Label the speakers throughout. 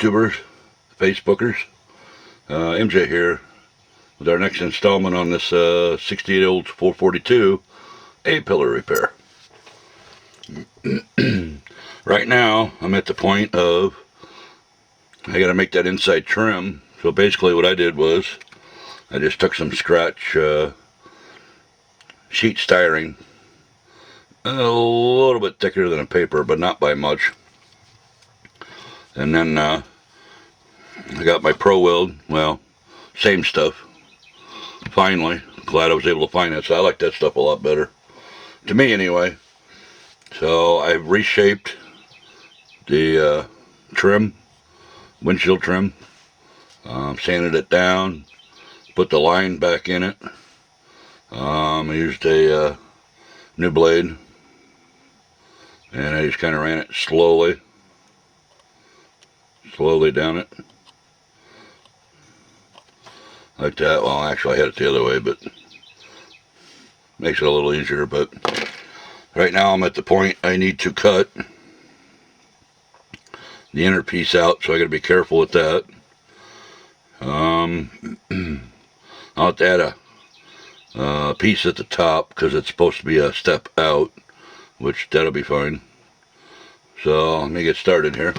Speaker 1: YouTubers, Facebookers, MJ here with our next installment on this 68-old 442 A-Piller Repair. Right now I'm at the point of I gotta make that inside trim. So basically what I did was I just took some scratch sheet styrene, a little bit thicker than a paper, but not by much. And then I got my Pro Weld, well, same stuff. Finally, glad I was able to find that. So I like that stuff a lot better, to me anyway. So I reshaped the trim, windshield trim, sanded it down, put the line back in it. I used a new blade, and I just kind of ran it slowly down it like that. Well, actually I had it the other way, but makes it a little easier. But right now I'm at the point I need to cut the inner piece out, so I got to be careful with that. I'll have to add a piece at the top because it's supposed to be a step out, which that'll be fine. So let me get started here.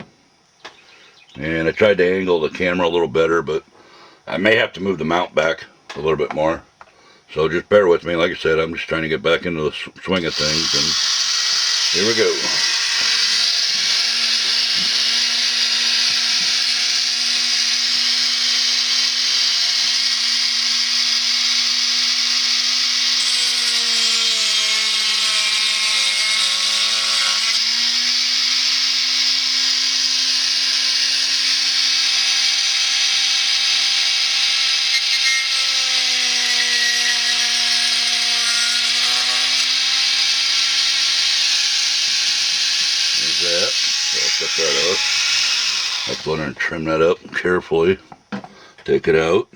Speaker 1: And I tried to angle the camera a little better, but I may have to move the mount back a little bit more. So just bear with me. Like I said, I'm just trying to get back into the swing of things, and here we go. That. So I'll cut that off. I'll go in there and trim that up carefully. Take it out.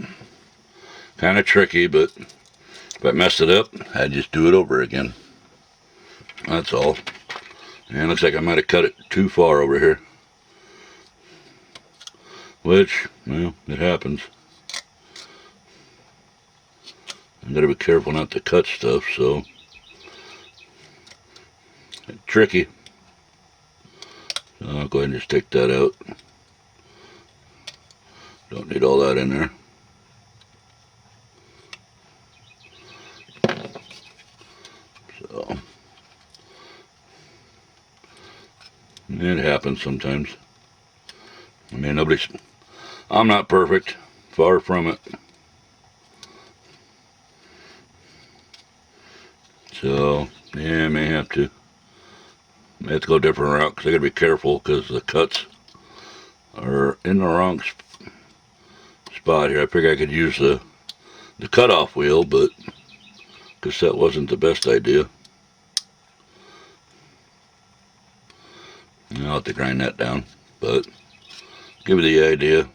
Speaker 1: Kind of tricky, but if I messed it up, I'd just do it over again. That's all. And it looks like I might have cut it too far over here. Which, well, it happens. I gotta be careful not to cut stuff, so it's tricky. I'll go ahead and just take that out. Don't need all that in there. So, it happens sometimes. I mean, I'm not perfect. Far from it. So, yeah, I may have to go a different route because I gotta be careful because the cuts are in the wrong spot here. I figured I could use the cutoff wheel, but guess that wasn't the best idea. I'll have to grind that down, but give you the idea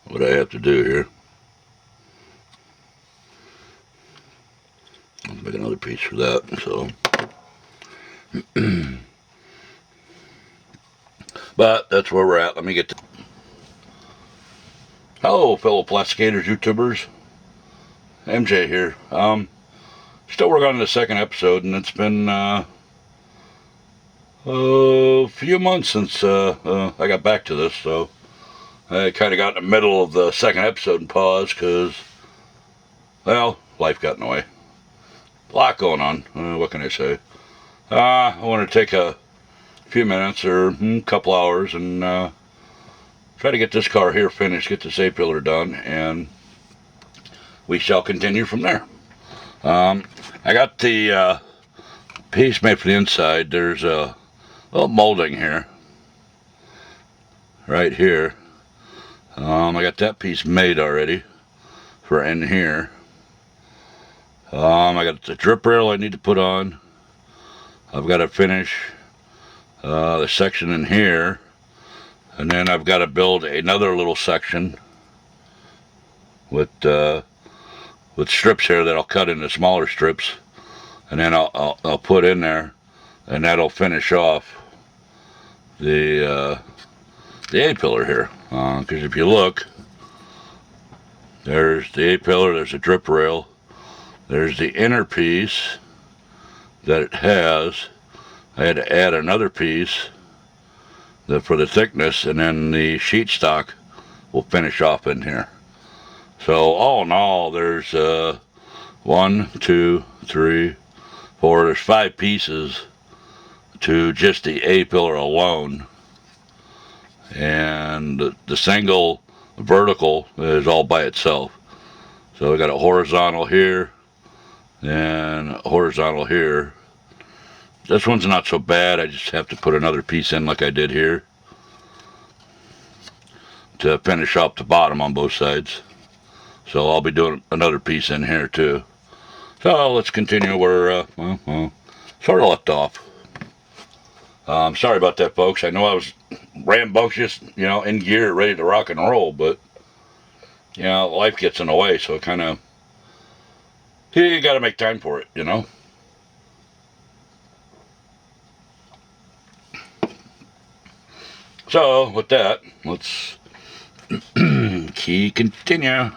Speaker 1: what I have to do here. I'll make another piece for that. So, but that's where we're at. Let me get to. Hello, fellow plasticators, YouTubers. MJ here. Still working on the second episode, and it's been a few months since I got back to this. So I kind of got in the middle of the second episode and paused because, well, life got in the way. A lot going on. What can I say? I want to take a few minutes or a couple hours and try to get this car here finished, get this A-Piller done, and we shall continue from there. I got the piece made for the inside. There's a little molding here, right here. I got that piece made already for in here. I got the drip rail I need to put on. I've got to finish the section in here, and then I've got to build another little section with strips here that I'll cut into smaller strips, and then I'll put in there, and that'll finish off the A-Piller here. Because if you look, there's the A-Piller, there's a drip rail, there's the inner piece that it has. I had to add another piece for the thickness, and then the sheet stock will finish off in here. So all in all, there's 1, 2, 3, 4, there's 5 pieces to just the A-Piller alone. And the single vertical is all by itself. So I got a horizontal here and a horizontal here. This one's not so bad. I just have to put another piece in like I did here to finish off the bottom on both sides. So I'll be doing another piece in here too. So let's continue where sort of left off. Sorry about that, folks. I know I was rambunctious, in gear, ready to rock and roll, but life gets in the way, so it kind of, you got to make time for it. So with that, let's continue.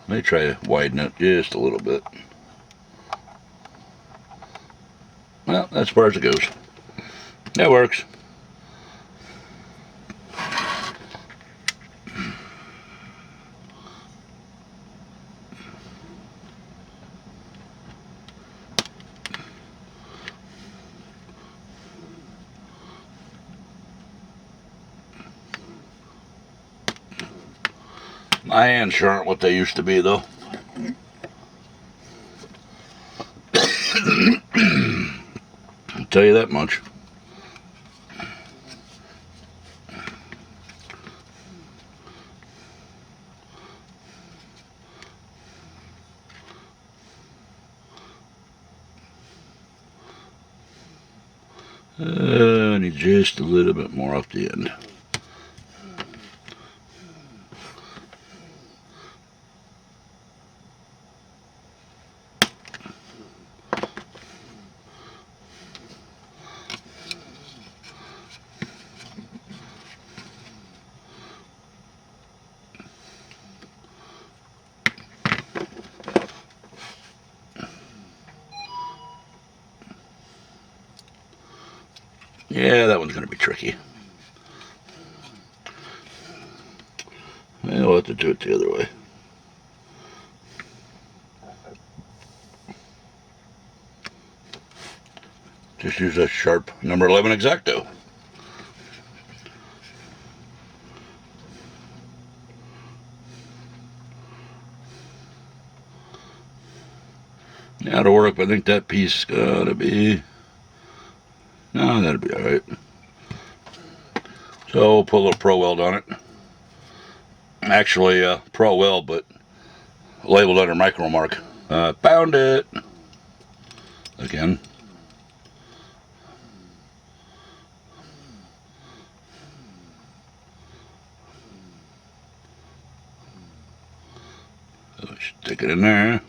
Speaker 1: Let me try to widen it just a little bit. Well, that's as far as it goes. That works. My hands sure aren't what they used to be, though. I'll tell you that much. I need just a little bit more off the end. Yeah, that one's going to be tricky. I'll have to do it the other way. Just use a sharp number 11 X-Acto. Now to work, I think that piece is going to be... No, that'll be alright. So, put a little Pro Weld on it. Actually, Pro Weld, but labeled under micro mark. Found it! Again. So stick it in there.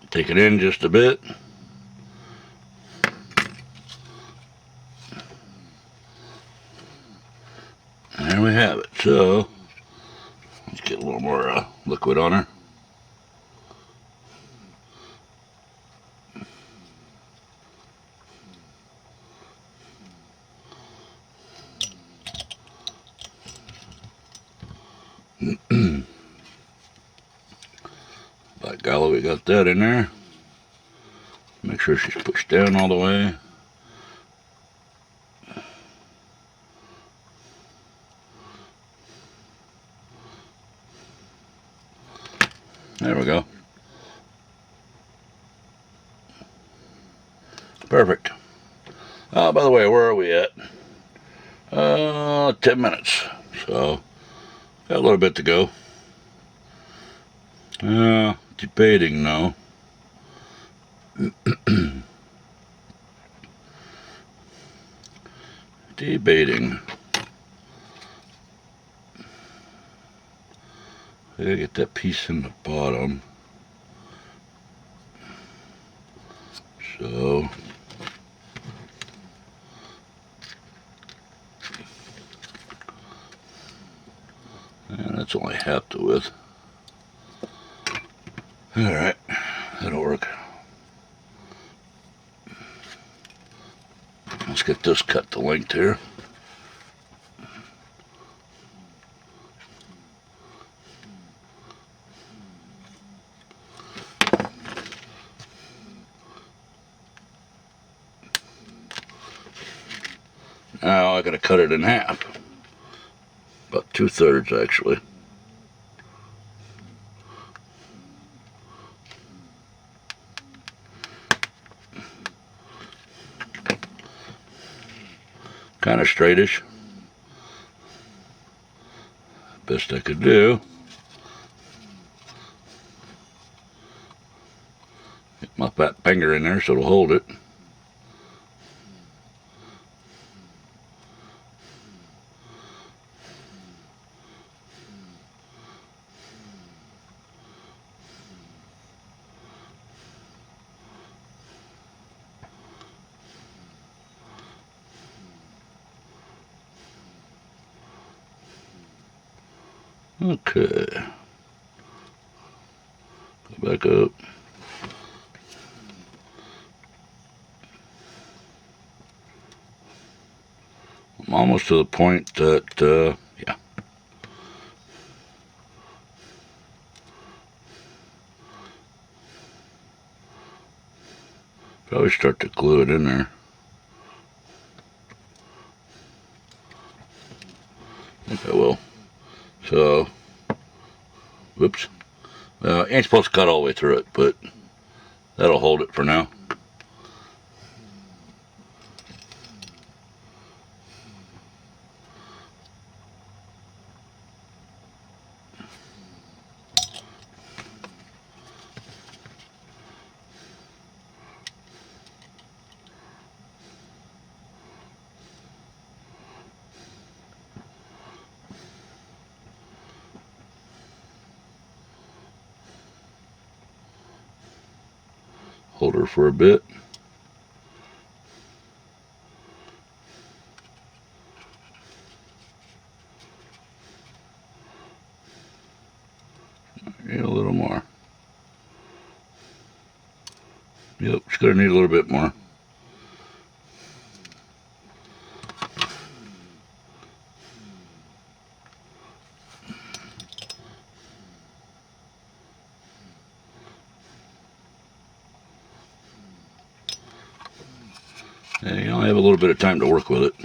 Speaker 1: Take it in just a bit. There we have it. So, let's get a little more liquid on her. By golly, we got that in there. Make sure she's pushed down all the way. There we go. Perfect. By the way, where are we at? 10 minutes. So, got a little bit to go. Debating now. Debating. I gotta get that piece in the bottom. So, and that's only half the width. Alright, that'll work. Let's get this cut to length here. Now I gotta cut it in half. About 2/3 actually. Kind of straightish. Best I could do. Get my fat finger in there so it'll hold it. Okay. Go back up. I'm almost to the point that, yeah. Probably start to glue it in there. I think I will. So, whoops. Ain't supposed to cut all the way through it, but that'll hold it for now. Hold her for a bit. Need a little more. Yep, just gonna need a little bit more. And you only have a little bit of time to work with it.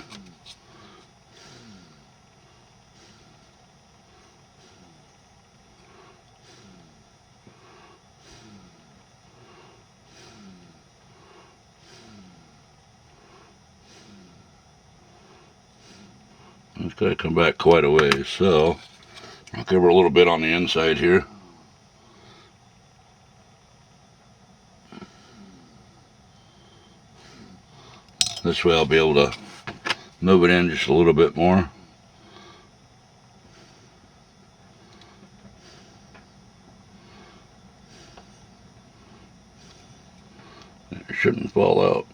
Speaker 1: It's got to come back quite a ways, so I'll cover a little bit on the inside here. This way I'll be able to move it in just a little bit more. It shouldn't fall out.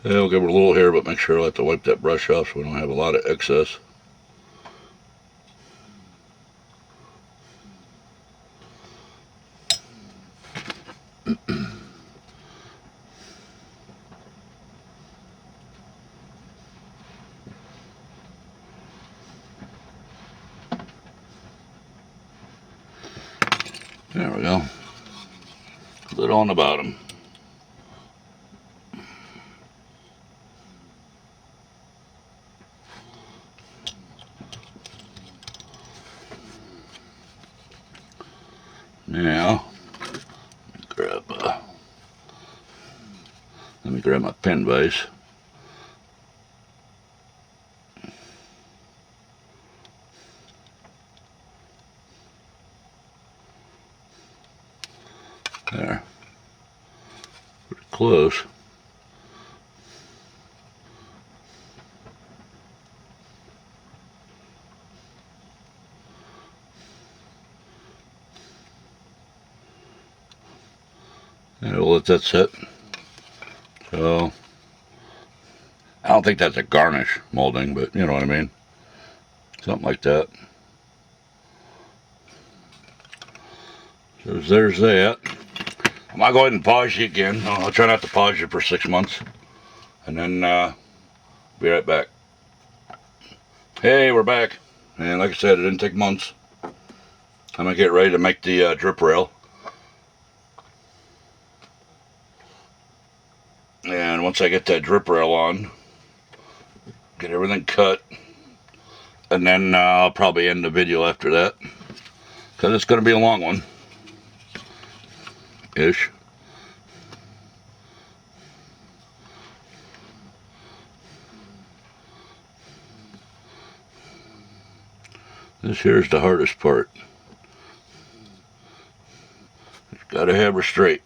Speaker 1: Okay, I'll give it a little hair, but make sure I have to wipe that brush off so we don't have a lot of excess. There we go. Lid on the bottom. Now, let me grab my pen vise. There. Pretty close. And we'll let that set. So, I don't think that's a garnish molding, but you know what I mean. Something like that. So there's that. I'm going to go ahead and pause you again. I'll try not to pause you for 6 months. And then be right back. Hey, we're back. And like I said, it didn't take months. I'm going to get ready to make the drip rail. And once I get that drip rail on, get everything cut, and then I'll probably end the video after that, because it's going to be a long one ish. This here's the hardest part. You've got to have her straight.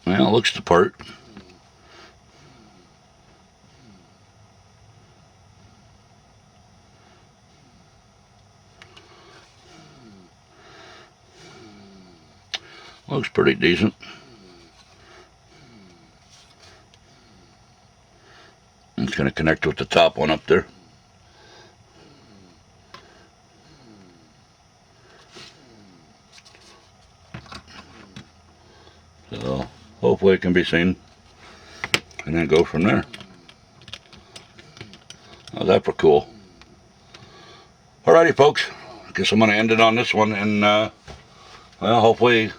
Speaker 1: Well, it looks the part. Looks pretty decent. It's going to connect with the top one up there. So hopefully it can be seen, and then go from there. How's that for cool? Alrighty folks, guess I'm going to end it on this one, and well, hopefully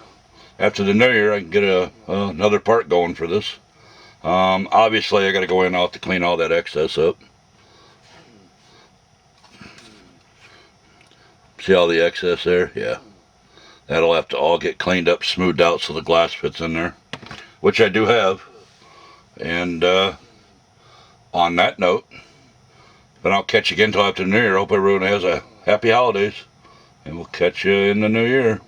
Speaker 1: after the new year I can get another part going for this. Obviously I got to go in, I'll have to clean all that excess up. See all the excess there? Yeah. That'll have to all get cleaned up, smoothed out so the glass fits in there, which I do have. And on that note, but I'll catch you again until after the new year. Hope everyone has a happy holidays, and we'll catch you in the new year.